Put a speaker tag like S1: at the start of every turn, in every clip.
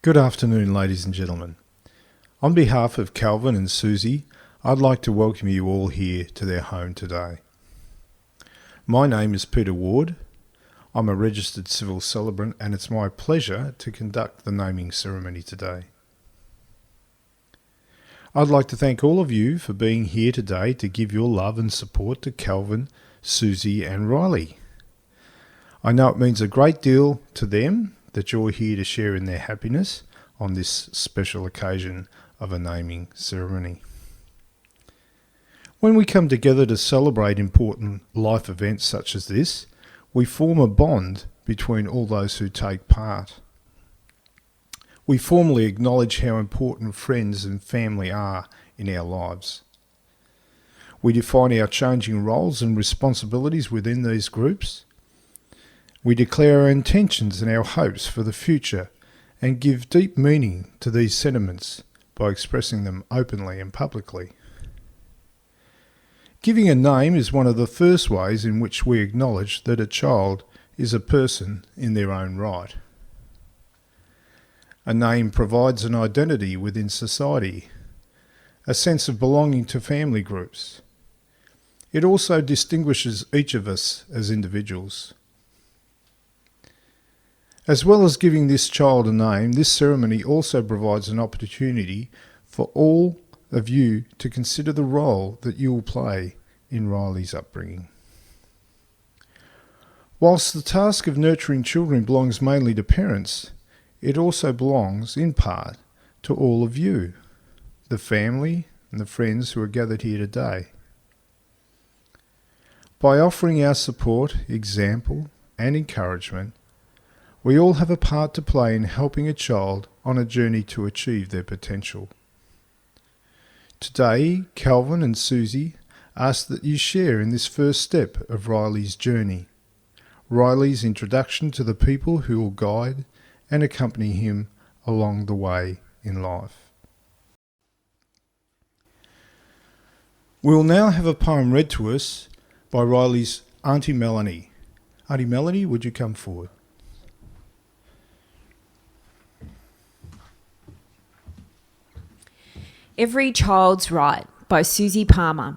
S1: Good afternoon, ladies and gentlemen. On behalf of Calvin and Susie, I'd like to welcome you all here to their home today. My name is Peter Ward. I'm a registered civil celebrant, and it's my pleasure to conduct the naming ceremony today. I'd like to thank all of you for being here today to give your love and support to Calvin, Susie and Riley. I know it means a great deal to them that you're here to share in their happiness on this special occasion of a naming ceremony. When we come together to celebrate important life events such as this, we form a bond between all those who take part. We formally acknowledge how important friends and family are in our lives. We define our changing roles and responsibilities within these groups. We declare our intentions and our hopes for the future and give deep meaning to these sentiments by expressing them openly and publicly. Giving a name is one of the first ways in which we acknowledge that a child is a person in their own right. A name provides an identity within society, a sense of belonging to family groups. It also distinguishes each of us as individuals. As well as giving this child a name, this ceremony also provides an opportunity for all of you to consider the role that you will play in Riley's upbringing. Whilst the task of nurturing children belongs mainly to parents, it also belongs, in part, to all of you, the family and the friends who are gathered here today. By offering our support, example, and encouragement, we all have a part to play in helping a child on a journey to achieve their potential. Today, Calvin and Susie ask that you share in this first step of Riley's journey, Riley's introduction to the people who will guide and accompany him along the way in life. We will now have a poem read to us by Riley's Auntie Melanie. Auntie Melanie, would you come forward?
S2: Every Child's Right by Susie Palmer.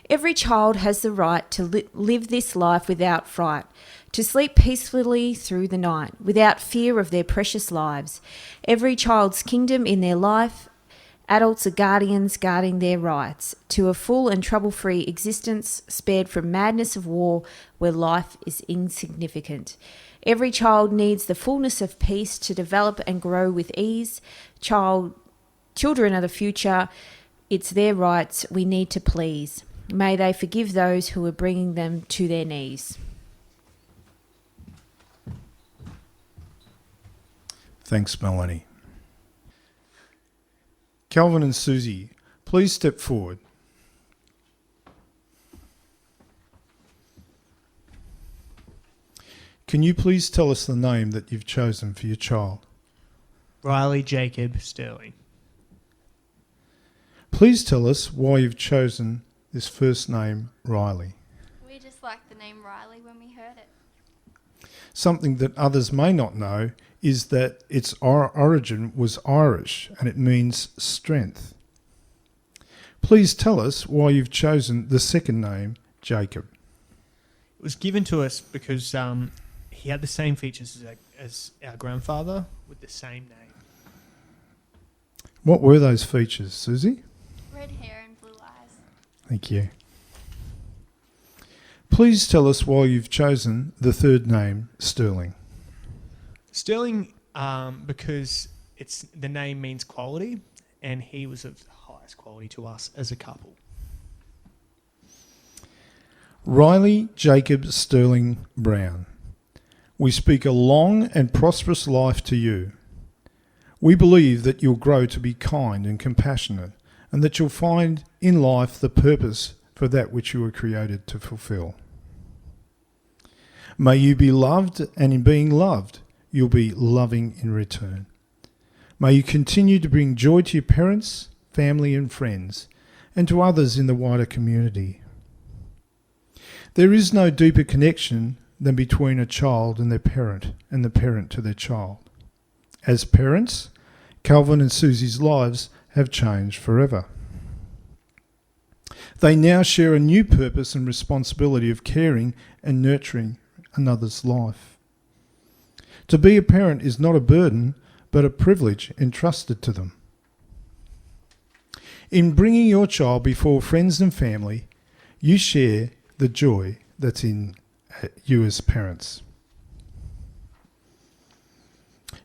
S2: Every child has the right to live this life without fright, to sleep peacefully through the night, without fear of their precious lives. Every child's kingdom in their life, adults are guardians guarding their rights, to a full and trouble-free existence, spared from madness of war where life is insignificant. Every child needs the fullness of peace to develop and grow with ease. Children are the future. It's their rights we need to please. May they forgive those who are bringing them to their knees.
S1: Thanks, Melanie. Calvin and Susie, please step forward. Can you please tell us the name that you've chosen for your child?
S3: Riley Jacob Sterling.
S1: Please tell us why you've chosen this first name, Riley.
S4: We just liked the name Riley when we heard it.
S1: Something that others may not know is that its origin was Irish and it means strength. Please tell us why you've chosen the second name, Jacob.
S3: It was given to us because he had the same features as our grandfather with the same name.
S1: What were those features, Susie?
S4: Red hair and blue eyes.
S1: Thank you. Please tell us why you've chosen the third name, Sterling.
S3: Sterling, because the name means quality, and he was of the highest quality to us as a couple.
S1: Riley Jacob Sterling Brown, we speak a long and prosperous life to you. We believe that you'll grow to be kind and compassionate, and that you'll find in life the purpose for that which you were created to fulfill. May you be loved, and in being loved, you'll be loving in return. May you continue to bring joy to your parents, family and friends, and to others in the wider community. There is no deeper connection than between a child and their parent, and the parent to their child. As parents, Calvin and Susie's lives have changed forever. They now share a new purpose and responsibility of caring and nurturing another's life. To be a parent is not a burden, but a privilege entrusted to them. In bringing your child before friends and family, you share the joy that's in you as parents.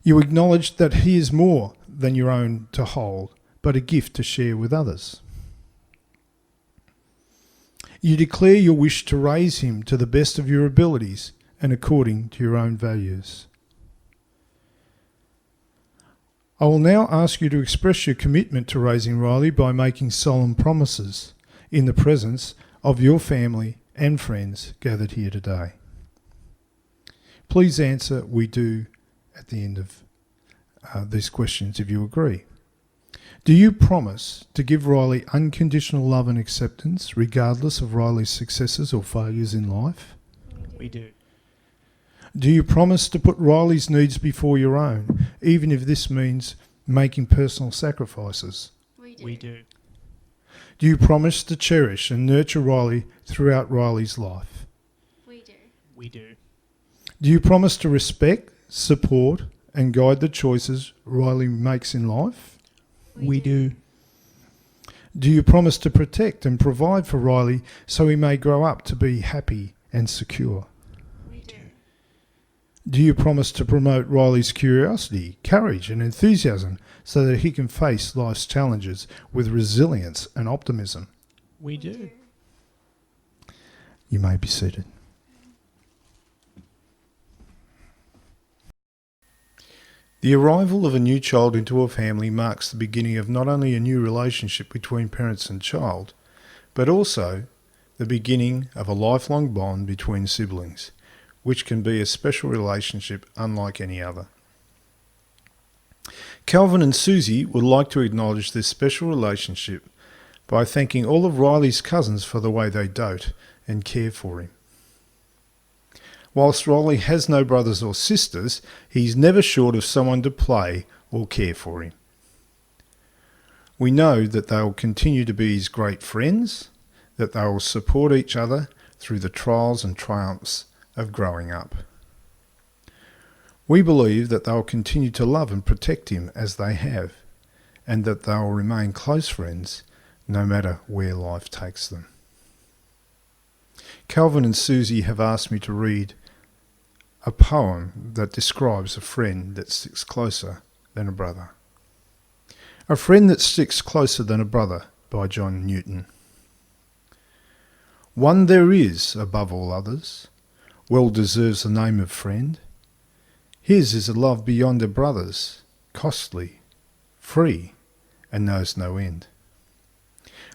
S1: You acknowledge that he is more than your own to hold, but a gift to share with others. You declare your wish to raise him to the best of your abilities and according to your own values. I will now ask you to express your commitment to raising Riley by making solemn promises in the presence of your family and friends gathered here today. Please answer "we do" at the end of these questions if you agree. Do you promise to give Riley unconditional love and acceptance regardless of Riley's successes or failures in life?
S3: We do.
S1: Do you promise to put Riley's needs before your own, even if this means making personal sacrifices?
S3: We do.
S1: Do you promise to cherish and nurture Riley throughout Riley's life?
S4: We do.
S3: We do.
S1: Do you promise to respect, support, and guide the choices Riley makes in life?
S3: We do.
S1: Do you promise to protect and provide for Riley so he may grow up to be happy and secure?
S4: We do.
S1: Do you promise to promote Riley's curiosity, courage and enthusiasm so that he can face life's challenges with resilience and optimism?
S3: We do.
S1: You may be seated. The arrival of a new child into a family marks the beginning of not only a new relationship between parents and child, but also the beginning of a lifelong bond between siblings, which can be a special relationship unlike any other. Calvin and Susie would like to acknowledge this special relationship by thanking all of Riley's cousins for the way they dote and care for him. Whilst Riley has no brothers or sisters, he's never short of someone to play or care for him. We know that they will continue to be his great friends, that they will support each other through the trials and triumphs of growing up. We believe that they will continue to love and protect him as they have, and that they will remain close friends no matter where life takes them. Calvin and Susie have asked me to read a poem that describes a friend that sticks closer than a brother. A Friend That Sticks Closer Than a Brother by John Newton. One there is, above all others, well deserves the name of friend. His is a love beyond a brother's, costly, free, and knows no end.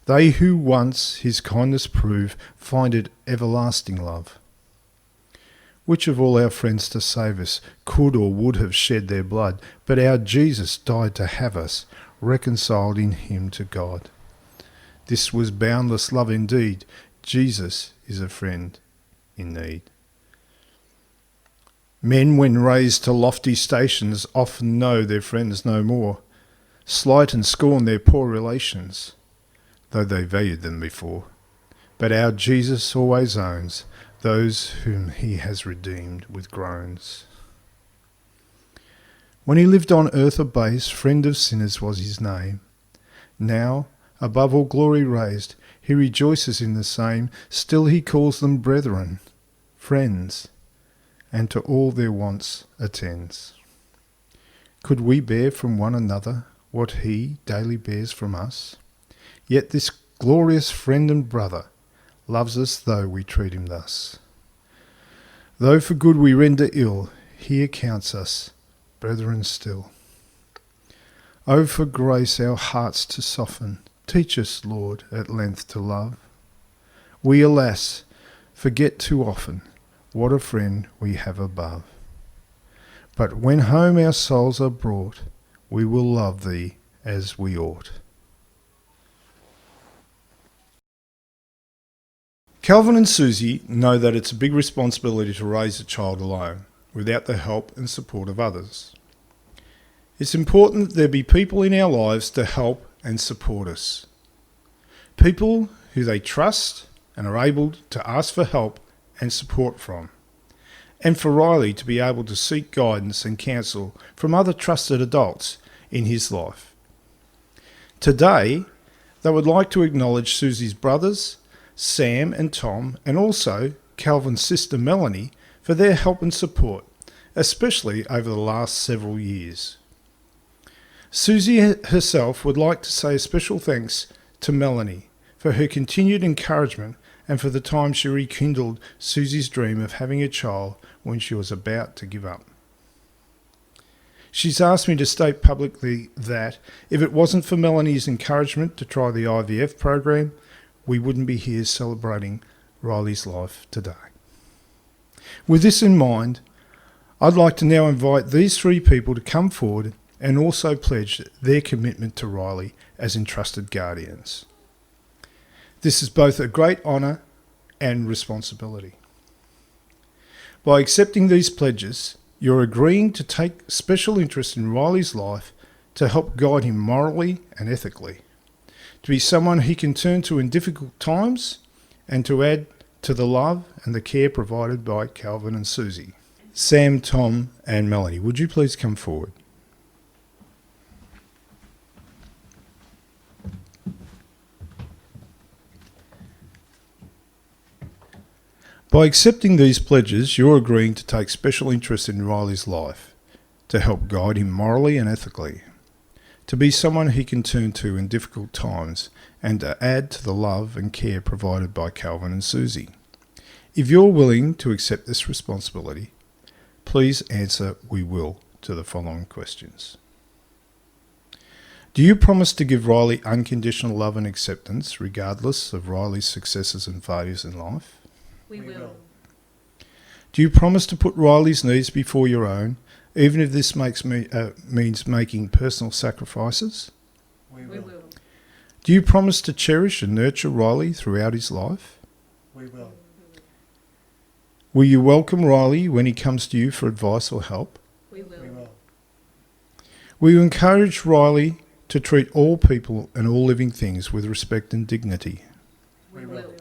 S1: They who once his kindness prove find it everlasting love. Which of all our friends to save us could or would have shed their blood, but our Jesus died to have us, reconciled in him to God. This was boundless love indeed. Jesus is a friend in need. Men, when raised to lofty stations, often know their friends no more, slight and scorn their poor relations, though they valued them before. But our Jesus always owns those whom he has redeemed with groans. When he lived on earth a base, friend of sinners was his name. Now, above all glory raised, he rejoices in the same. Still he calls them brethren, friends, and to all their wants attends. Could we bear from one another what he daily bears from us? Yet this glorious friend and brother loves us though we treat him thus. Though for good we render ill, he accounts us brethren still. Oh, for grace our hearts to soften, teach us, Lord, at length to love. We, alas, forget too often what a friend we have above. But when home our souls are brought, we will love thee as we ought. Calvin and Susie know that it's a big responsibility to raise a child alone, without the help and support of others. It's important that there be people in our lives to help and support us. People who they trust and are able to ask for help and support from. And for Riley to be able to seek guidance and counsel from other trusted adults in his life. Today, they would like to acknowledge Susie's brothers, Sam and Tom, and also Calvin's sister Melanie for their help and support, especially over the last several years. Susie herself would like to say a special thanks to Melanie for her continued encouragement and for the time she rekindled Susie's dream of having a child when she was about to give up. She's asked me to state publicly that if it wasn't for Melanie's encouragement to try the IVF program, we wouldn't be here celebrating Riley's life today. With this in mind, I'd like to now invite these three people to come forward and also pledge their commitment to Riley as entrusted guardians. This is both a great honour and responsibility. By accepting these pledges, you're agreeing to take special interest in Riley's life to help guide him morally and ethically, to be someone he can turn to in difficult times, and to add to the love and the care provided by Calvin and Susie. Sam, Tom and Melanie, would you please come forward? By accepting these pledges, you're agreeing to take special interest in Riley's life, to help guide him morally and ethically, to be someone he can turn to in difficult times, and to add to the love and care provided by Calvin and Susie. If you're willing to accept this responsibility, please answer "we will" to the following questions. Do you promise to give Riley unconditional love and acceptance regardless of Riley's successes and failures in life?
S2: We will.
S1: Do you promise to put Riley's needs before your own, even if this means making personal sacrifices?
S3: We will.
S1: Do you promise to cherish and nurture Riley throughout his life?
S3: We will.
S1: Will you welcome Riley when he comes to you for advice or help?
S2: We will.
S3: We will.
S1: Will you encourage Riley to treat all people and all living things with respect and dignity?
S3: We will.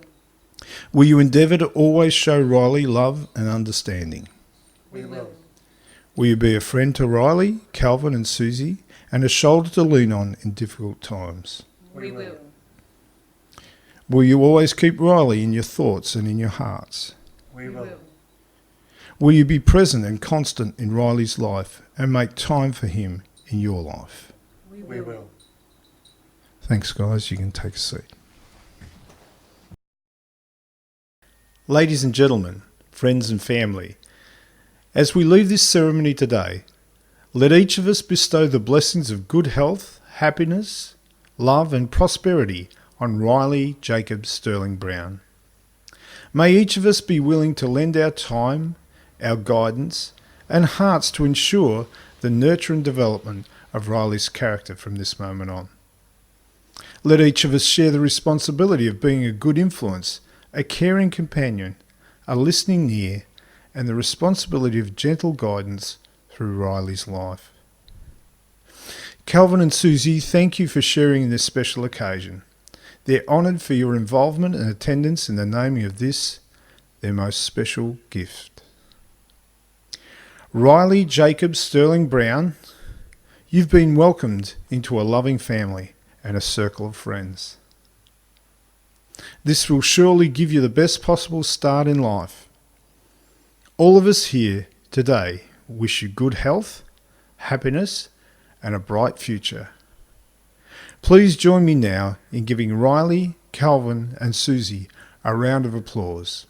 S1: Will you endeavour to always show Riley love and understanding?
S3: We will.
S1: Will you be a friend to Riley, Calvin and Susie, and a shoulder to lean on in difficult times?
S3: We will.
S1: Will you always keep Riley in your thoughts and in your hearts?
S3: We will.
S1: Will you be present and constant in Riley's life and make time for him in your life?
S3: We will.
S1: Thanks, guys. You can take a seat. Ladies and gentlemen, friends and family, as we leave this ceremony today, let each of us bestow the blessings of good health, happiness, love and prosperity on Riley Jacob Sterling Brown. May each of us be willing to lend our time, our guidance and hearts to ensure the nurture and development of Riley's character from this moment on. Let each of us share the responsibility of being a good influence, a caring companion, a listening ear, and the responsibility of gentle guidance through Riley's life. Calvin and Susie, thank you for sharing this special occasion. They're honoured for your involvement and attendance in the naming of this, their most special gift. Riley Jacob Sterling Brown, you've been welcomed into a loving family and a circle of friends. This will surely give you the best possible start in life. All of us here today wish you good health, happiness, and a bright future. Please join me now in giving Riley, Calvin, and Susie a round of applause.